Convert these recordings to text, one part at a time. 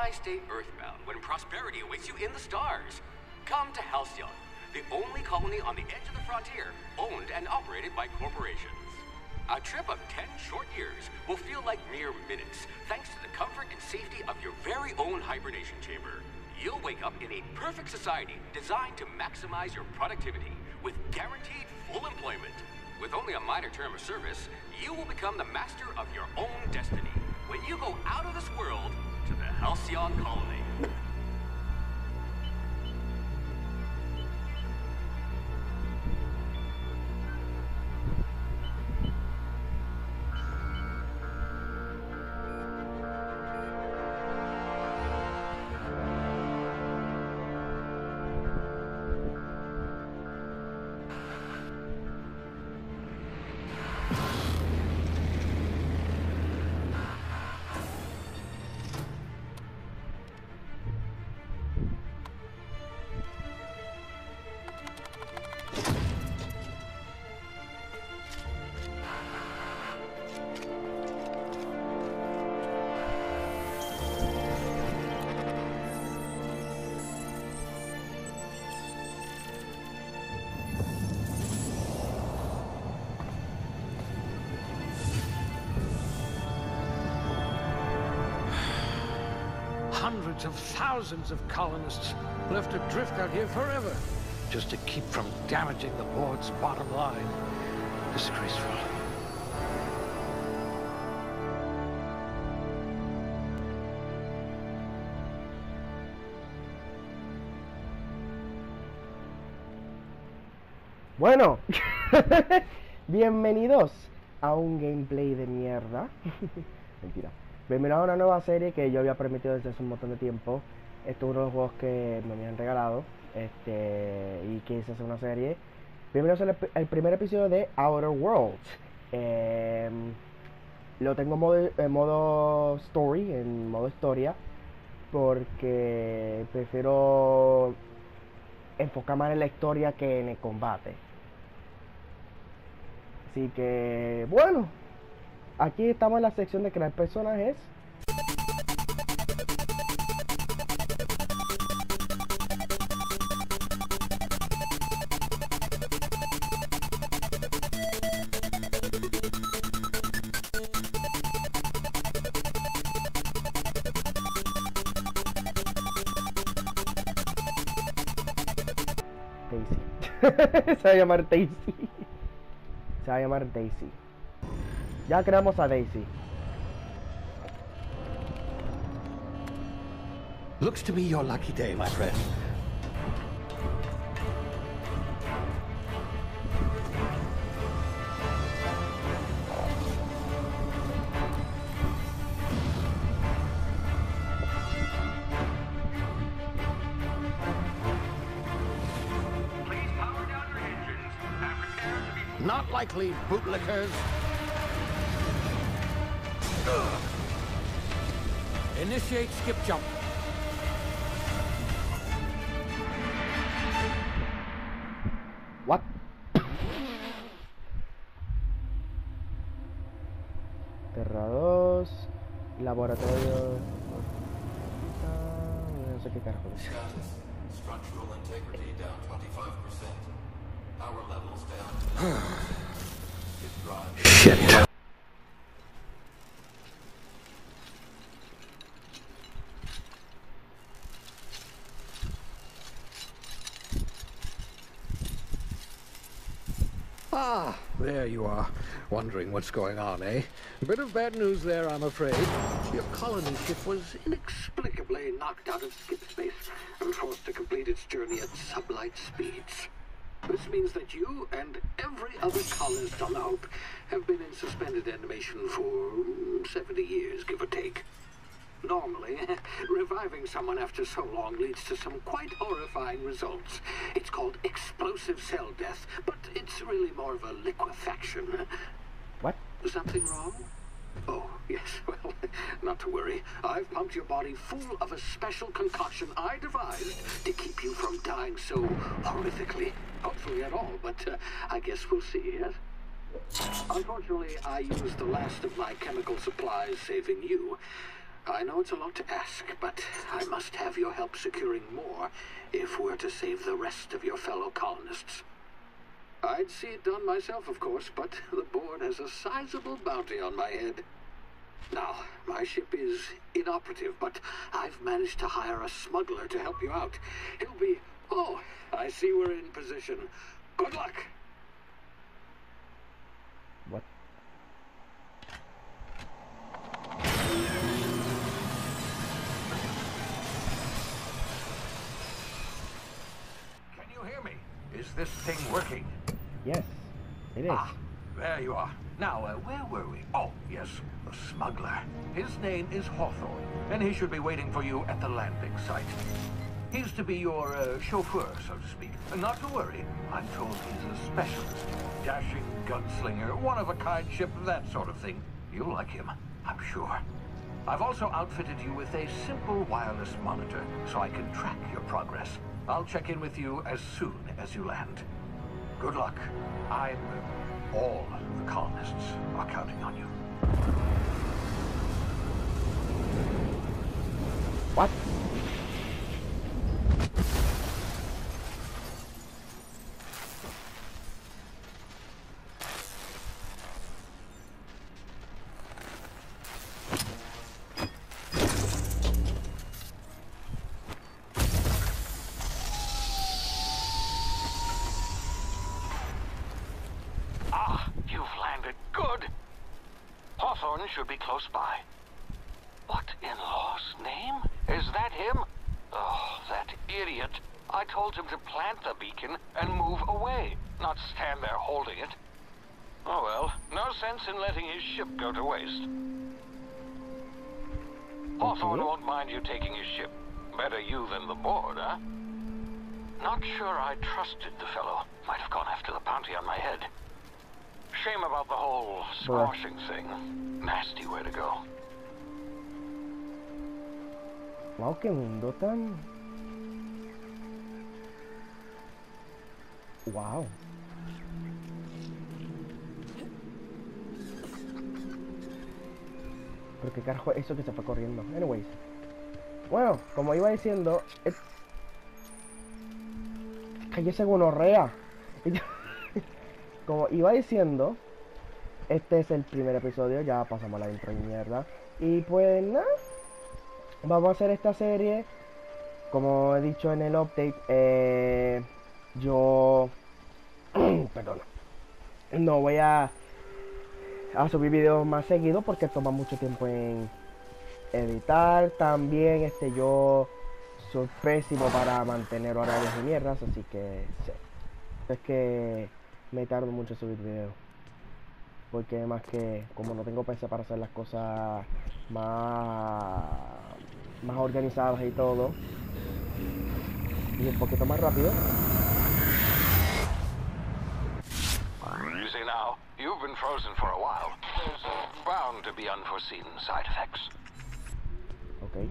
Why stay earthbound when prosperity awaits you in the stars? Come to Halcyon, the only colony on the edge of the frontier, owned and operated by corporations. A trip of 10 short years will feel like mere minutes, thanks to the comfort and safety of your very own hibernation chamber. You'll wake up in a perfect society designed to maximize your productivity with guaranteed full employment. With only a minor term of service, you will become the master of your own destiny when you go out of this world to the Halcyon Colony. Hundreds of thousands of colonists left adrift out here forever, just to keep from damaging the board's bottom line. Disgraceful. Bueno, bienvenidos a un gameplay de mierda. Mentira. Bienvenidos a una nueva serie que yo había permitido desde hace un montón de tiempo. Esto es uno de los juegos que me habían regalado y quise hacer una serie. Bienvenidos al primer episodio de Outer Worlds. Lo tengo en modo story, en modo historia, porque prefiero enfocar más en la historia que en el combate. Así que, bueno, aquí estamos en la sección de crear personajes. Daisy. Se va a llamar Daisy. Se va a llamar Daisy. Ya creamos a Daisy. Looks to be your lucky day, my friend. Please power down your engines and prepare to be... Not likely, bootlickers. Initiate skip jump. What? Terra 2, laboratorio. No sé qué carajo es. Structural integrity down 25%. Power levels down. Shit. Ah, there you are. Wondering what's going on, eh? A bit of bad news there, I'm afraid. Your colony ship was inexplicably knocked out of skip space and forced to complete its journey at sublight speeds. This means that you and every other colonist on the Hope have been in suspended animation for 70 years, give or take. Normally, reviving someone after so long leads to some quite horrifying results. It's called explosive cell death, but it's really more of a liquefaction. What? Something wrong? Oh, yes, well, not to worry. I've pumped your body full of a special concoction I devised to keep you from dying so horrifically. Hopefully at all, but I guess we'll see, yes? Unfortunately, I used the last of my chemical supplies saving you. I know it's a lot to ask, but I must have your help securing more if we're to save the rest of your fellow colonists. I'd see it done myself, of course, but the board has a sizable bounty on my head. Now, my ship is inoperative, but I've managed to hire a smuggler to help you out. He'll be... Oh, I see we're in position. Good luck! What? Can you hear me? Is this thing working? Yes, it is. Ah, there you are. Now, where were we? Oh, yes, the smuggler. His name is Hawthorne, and he should be waiting for you at the landing site. He's to be your chauffeur, so to speak. Not to worry, I'm told he's a specialist. Dashing gunslinger, one-of-a-kind ship, that sort of thing. You'll like him, I'm sure. I've also outfitted you with a simple wireless monitor, so I can track your progress. I'll check in with you as soon as you land. Good luck. All the colonists are counting on you. What? Hawthorne should be close by. What in law's name? Is that him? Oh, that idiot. I told him to plant the beacon and move away, not stand there holding it. Oh well, no sense in letting his ship go to waste. Hawthorne won't mind you taking his ship. Better you than the board, huh? Not sure I trusted the fellow. Might have gone after the bounty on my head. Shame about the whole squashing thing. Nasty way to go. Wow, qué mundo tan... Wow. Pero qué carajo es eso que se fue corriendo. Anyways. Bueno, como iba diciendo... Cállese gonorrea. Como iba diciendo, este es el primer episodio, ya pasamos a la intro y mierda. Y pues nada, vamos a hacer esta serie. Como he dicho en el update, yo... perdona. No voy a subir videos más seguidos porque toma mucho tiempo en editar. También yo soy pésimo para mantener horarios de mierdas, así que sí. Es que me tardo mucho en subir videos. Porque más que como no tengo PC para hacer las cosas más organizadas y todo. Y un poquito más rápido. Easy now. You've been frozen for a while. There's bound to be unforeseen side effects. Okay.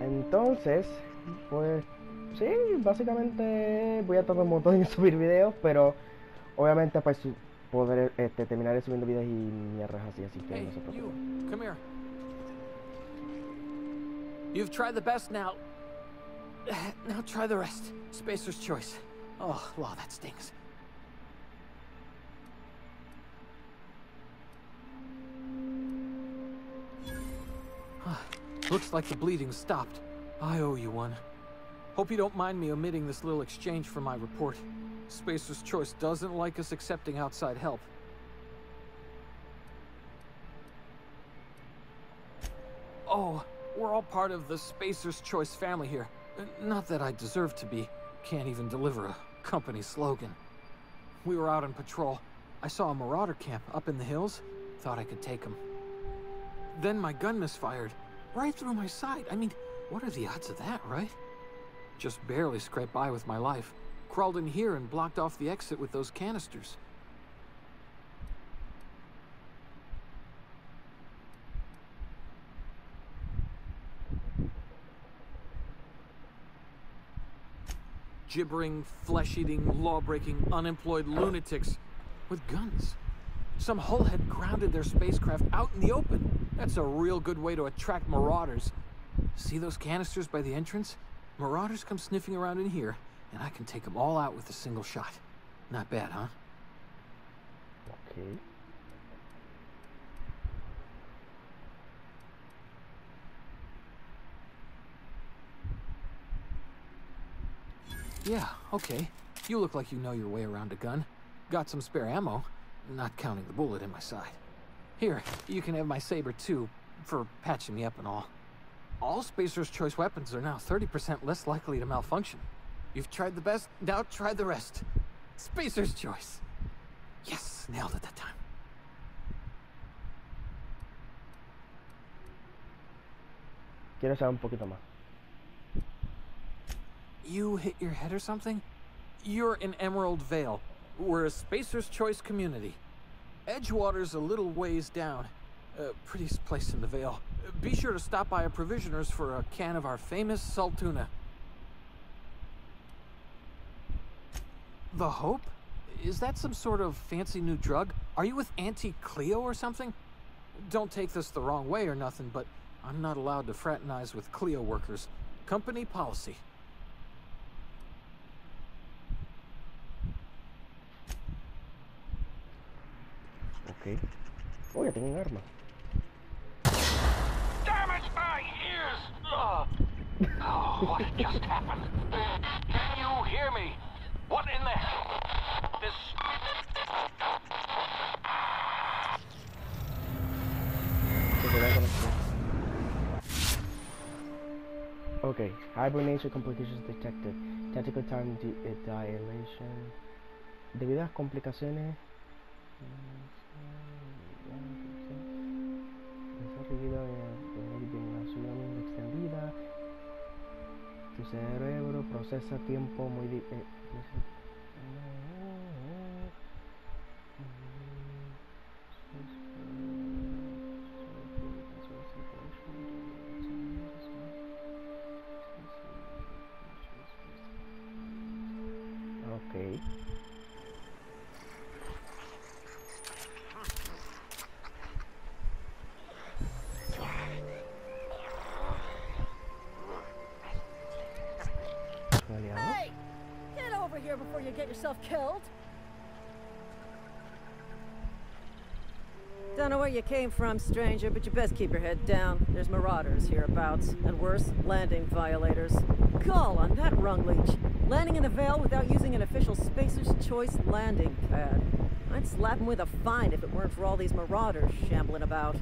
Entonces, pues sí, básicamente voy a tardar un montón en subir videos, pero obviamente pues poder terminar subiendo videos y mierdas así que no se preocupen. Come here. You've tried the best now. Now try the rest. Spacer's choice. Oh, wow, that stings. Looks like the bleeding stopped. I owe you one. Hope you don't mind me omitting this little exchange from my report. Spacer's Choice doesn't like us accepting outside help. Oh, we're all part of the Spacer's Choice family here. Not that I deserve to be. Can't even deliver a company slogan. We were out on patrol. I saw a marauder camp up in the hills. Thought I could take them. Then my gun misfired. Right through my side. I mean, what are the odds of that, right? Just barely scraped by with my life. Crawled in here and blocked off the exit with those canisters. gibbering, flesh-eating, law-breaking, unemployed lunatics with guns. Some hullhead grounded their spacecraft out in the open. That's a real good way to attract marauders. See those canisters by the entrance? Marauders come sniffing around in here, and I can take them all out with a single shot. Not bad, huh? Okay. Yeah, okay. You look like you know your way around a gun. Got some spare ammo, not counting the bullet in my side. Here, you can have my saber too, for patching me up and all. All Spacer's Choice weapons are now 30% less likely to malfunction. You've tried the best, now try the rest. Spacer's Choice. Yes, nailed it that time. Quiero saber un poquito más. You hit your head or something? You're in Emerald Vale. We're a Spacer's Choice community. Edgewater's a little ways down. Prettiest place in the Vale. Be sure to stop by a provisioner's for a can of our famous Saltuna. The Hope? Is that some sort of fancy new drug? Are you with Auntie Cleo or something? Don't take this the wrong way or nothing, but I'm not allowed to fraternize with Cleo workers. Company policy. Ok. Oh, ya tengo un arma. Damn it, my ears! Oh, what just happened? Can you hear me? What in the hell? This... Okay, hibernation complications detected. Tactical time dilation. Debido a las complicaciones debido a una sumamente extendida, tu cerebro procesa tiempo muy okay. Hey! Get over here before you get yourself killed! Don't know where you came from, stranger, but you best keep your head down. There's marauders hereabouts, and worse, landing violators. Call on that rung leech. Landing in the Vale without using an official Spacer's Choice landing pad. I'd slap him with a fine if it weren't for all these marauders shambling about.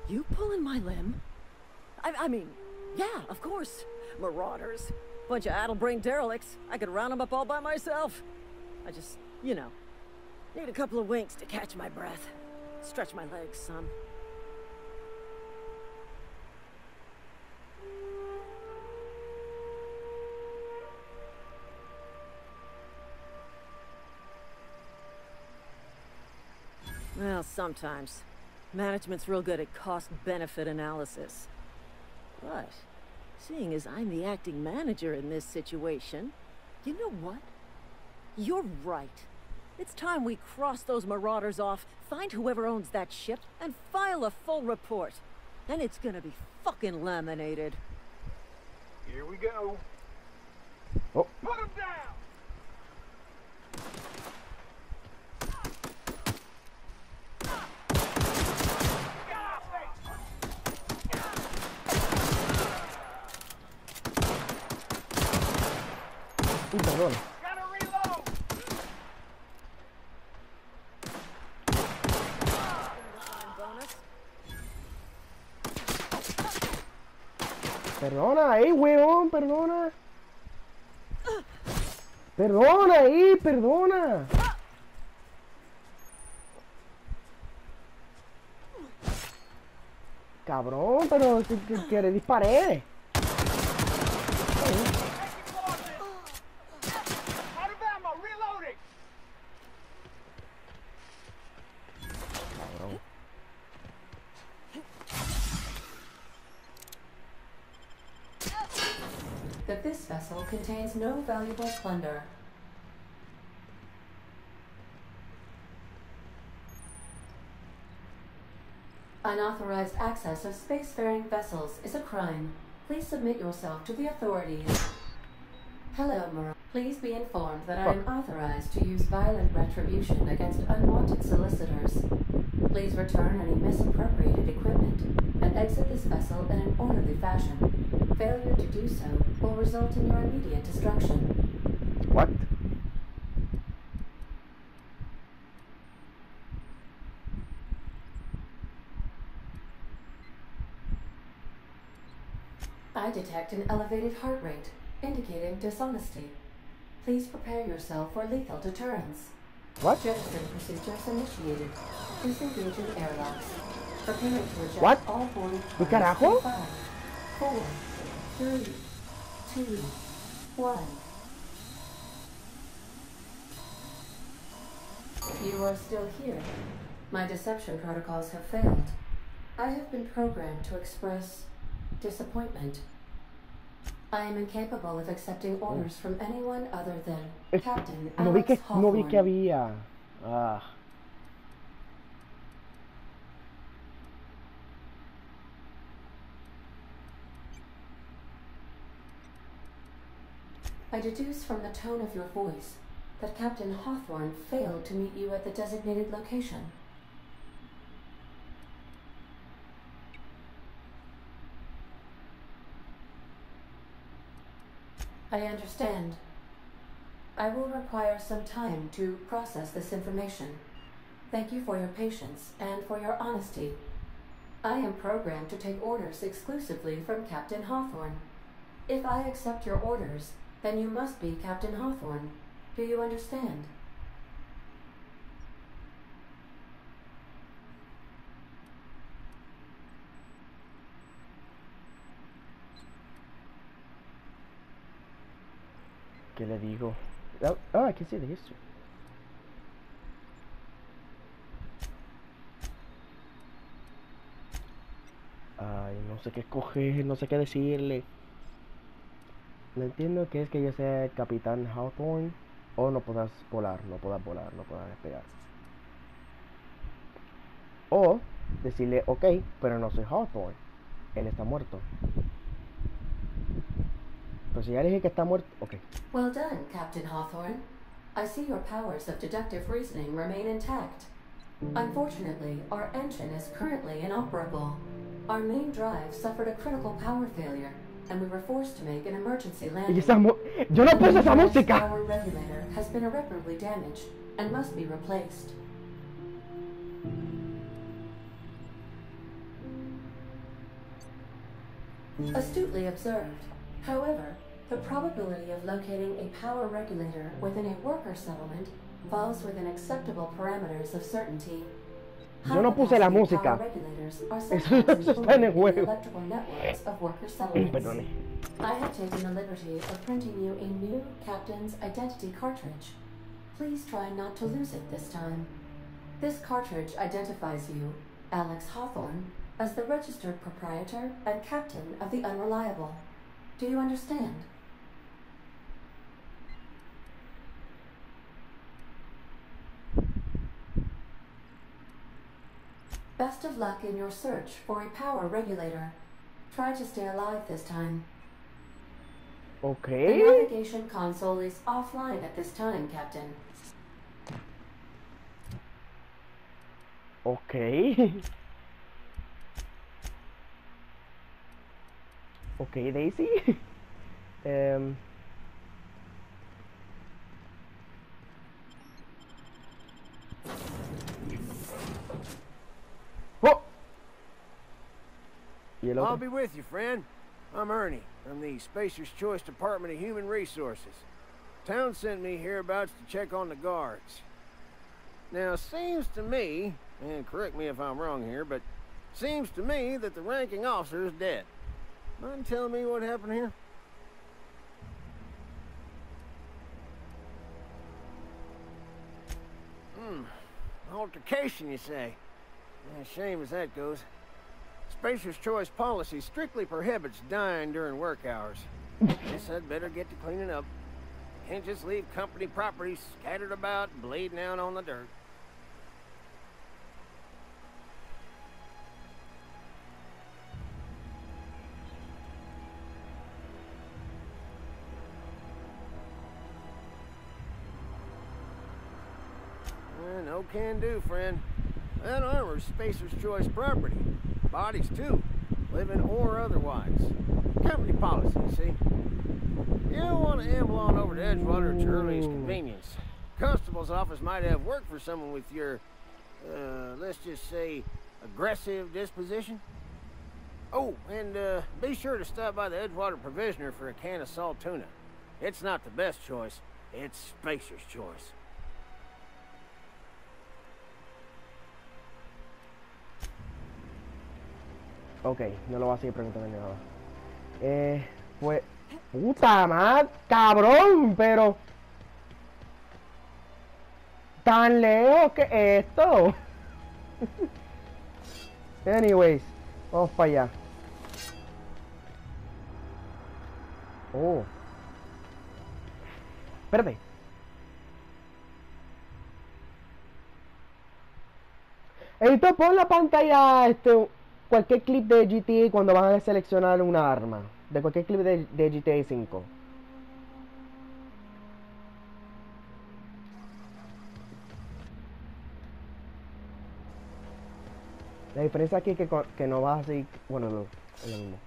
You pulling my limb? I mean, yeah, of course. Marauders. Bunch of addle-brained derelicts. I could round them up all by myself. I just, you know, need a couple of winks to catch my breath. Stretch my legs, son. Well, sometimes. Management's real good at cost-benefit analysis. But, seeing as I'm the acting manager in this situation, you know what? You're right. It's time we cross those marauders off, find whoever owns that ship, and file a full report. Then it's gonna be fucking laminated. Here we go. Oh. Put him down! Perdón. Gotta reload! Perdona ahí, weón, perdona. Perdona ahí, perdona. Cabrón, pero que le disparé. Out of ammo, reloading! that this vessel contains no valuable plunder. Unauthorized access of spacefaring vessels is a crime. Please submit yourself to the authorities. Hello, Mirage. Please be informed that I am authorized to use violent retribution against unwanted solicitors. Please return any misappropriated equipment and exit this vessel in an orderly fashion. Failure to do so will result in your immediate destruction. What? I detect an elevated heart rate, indicating dishonesty. Please prepare yourself for lethal deterrence. What? Jettison procedures initiated. Disengage in airlocks. Preparing to eject What? all boarding ¿Qué carajo? 5, 4, 3, 2, 1. You are still here. My deception protocols have failed. I have been programmed to express disappointment. I am incapable of accepting orders from anyone other than Captain Alex Hawthorne. No vi que había. Ah. I deduce from the tone of your voice that Captain Hawthorne failed to meet you at the designated location. I understand. I will require some time to process this information. Thank you for your patience and for your honesty. I am programmed to take orders exclusively from Captain Hawthorne. If I accept your orders, then you must be Captain Hawthorne. Do you understand? ¿Qué le digo? Oh, I can see the history. Ay, no sé qué escoger, no sé qué decirle. No entiendo que es que yo sea el Capitán Hawthorne. O no puedas volar, no puedas volar, no puedas despegar. O decirle, ok, pero no soy Hawthorne. Él está muerto. Pero si ya dije que está muerto, ok. Well done, Captain Hawthorne. I see your powers of deductive reasoning remain intact. Unfortunately, our engine is currently inoperable. Our main drive suffered a critical power failure, and we were forced to make an emergency landing. Yo no puse esa música. Our regulator has been irreparably damaged and must be replaced. Astutely observed. However, the probability of locating a power regulator within a worker settlement falls within acceptable parameters of certainty. Yo no puse la música. Eso está en el juego. Perdone. I have taken the liberty of printing you a new Captain's Identity cartridge. Please try not to lose it this time. This cartridge identifies you, Alex Hawthorne, as the registered proprietor and captain of the Unreliable. Do you understand? Best of luck in your search for a power regulator. Try to stay alive this time. Okay. The navigation console is offline at this time, Captain. Okay. Okay, Daisy. Oh! I'll be with you, friend. I'm Ernie, from the Spacer's Choice Department of Human Resources. Town sent me hereabouts to check on the guards. Now, seems to me, and correct me if I'm wrong here, but seems to me that the ranking officer is dead. Mind telling me what happened here? Altercation, you say? Yeah, shame as that goes. Spacer's Choice policy strictly prohibits dying during work hours. Guess I'd better get to cleaning up. Can't just leave company property scattered about, bleeding out on the dirt. No can do, friend. That armor's Spacer's Choice property. Bodies, too. Living or otherwise. Company policy, see? You don't want to amble on over to Edgewater at your earliest convenience. Constable's office might have work for someone with your, let's just say, aggressive disposition. Oh, and be sure to stop by the Edgewater Provisioner for a can of salt tuna. It's not the best choice, it's Spacer's Choice. Ok, no lo voy a seguir preguntando ni nada. Pues... ¡Puta madre! ¡Cabrón! Pero... ¿Tan lejos que esto? Anyways, vamos para allá. Oh. Espérate. Edito, pon la pantalla cualquier clip de GTA cuando vas a seleccionar una arma. De cualquier clip de GTA 5. La diferencia aquí es que no vas a seguir... Bueno, no, es lo mismo.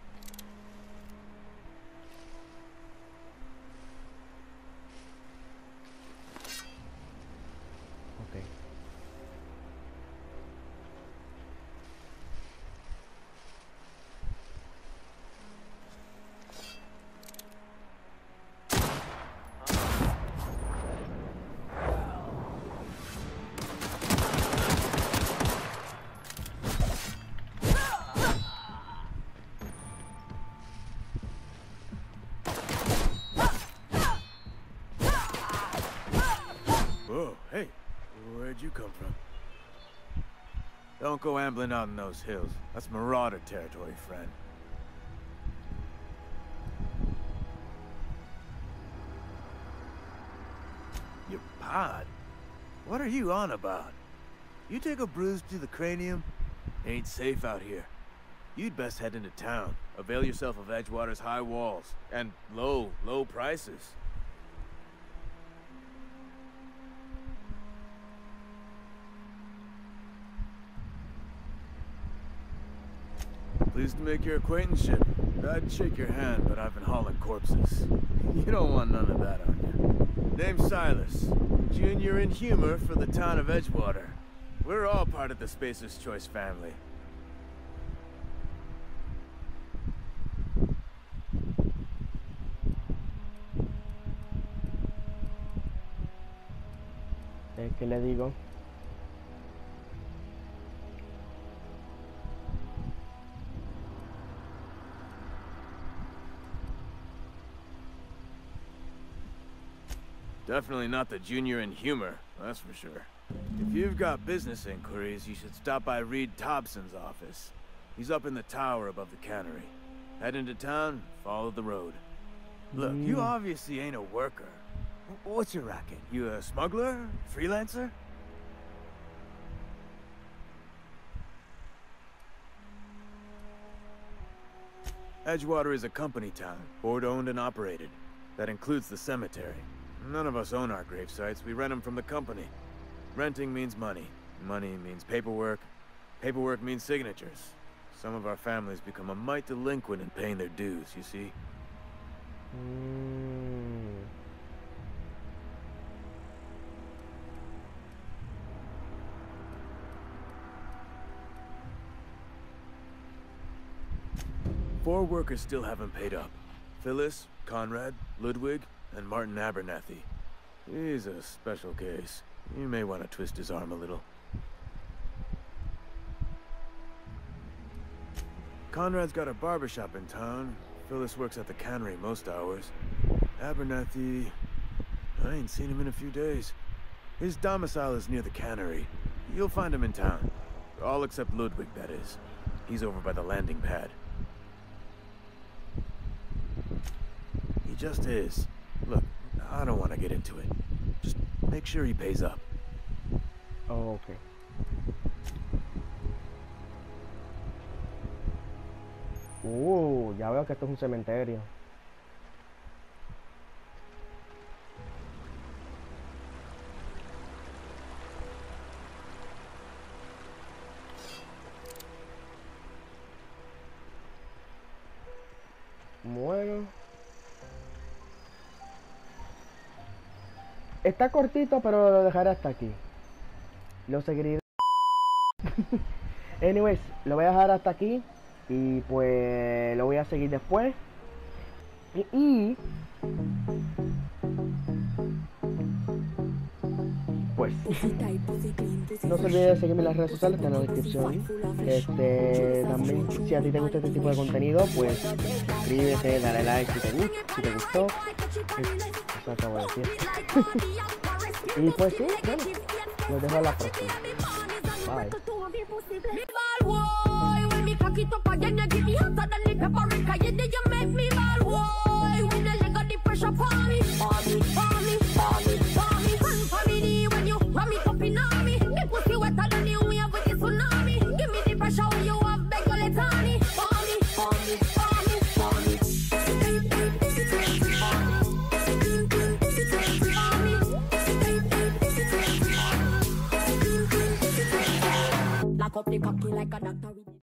Hey, where'd you come from? Don't go ambling out in those hills. That's marauder territory, friend. Your pod? What are you on about? You take a bruise to the cranium? Ain't safe out here. You'd best head into town. Avail yourself of Edgewater's high walls. And low prices. Pleased to make your acquaintanceship. I'd shake your hand, but I've been hauling corpses. You don't want none of that on you. Name's Silas. Junior in humor for the town of Edgewater. We're all part of the Spacer's Choice family. ¿Qué le digo? Definitely not the junior in humor, that's for sure. If you've got business inquiries, you should stop by Reed Thompson's office. He's up in the tower above the cannery. Head into town, follow the road. Look, you obviously ain't a worker. What's your racket? You a smuggler? Freelancer? Edgewater is a company town, board-owned and operated. That includes the cemetery. None of us own our grave sites. We rent them from the company. Renting means money. Money means paperwork. Paperwork means signatures. Some of our families become a mite delinquent in paying their dues, you see? Four workers still haven't paid up. Phyllis, Conrad, Ludwig, and Martin Abernathy. He's a special case. You may want to twist his arm a little. Conrad's got a barbershop in town. Phyllis works at the cannery most hours. Abernathy... I ain't seen him in a few days. His domicile is near the cannery. You'll find him in town. All except Ludwig, that is. He's over by the landing pad. just is. Look, I don't want to get into it. Just make sure he pays up. Oh, ok. Ya veo que esto es un cementerio. Bueno. Está cortito, pero lo dejaré hasta aquí. Lo seguiré. Anyways, lo voy a dejar hasta aquí. Y pues lo voy a seguir después. Y pues no se olvide de seguirme en las redes sociales, está en la descripción. También si a ti te gusta este tipo de contenido, pues suscríbete, dale like si te gustó. Eso acabo de decir. Y pues sí, bueno, nos dejo a la próxima. Bye. Cock it up again, you give me hotter than the paprika. Yeah, then you make me ball, boy. When I got the pressure for me, for me, for me, for me, for me. Hand for me knee when you ram it up in on me. Me pussy wetter than the wave with the tsunami. Give me the pressure when you have beg your let on me. For me, for me, for me, for me. Lock up the cocky like a doctor.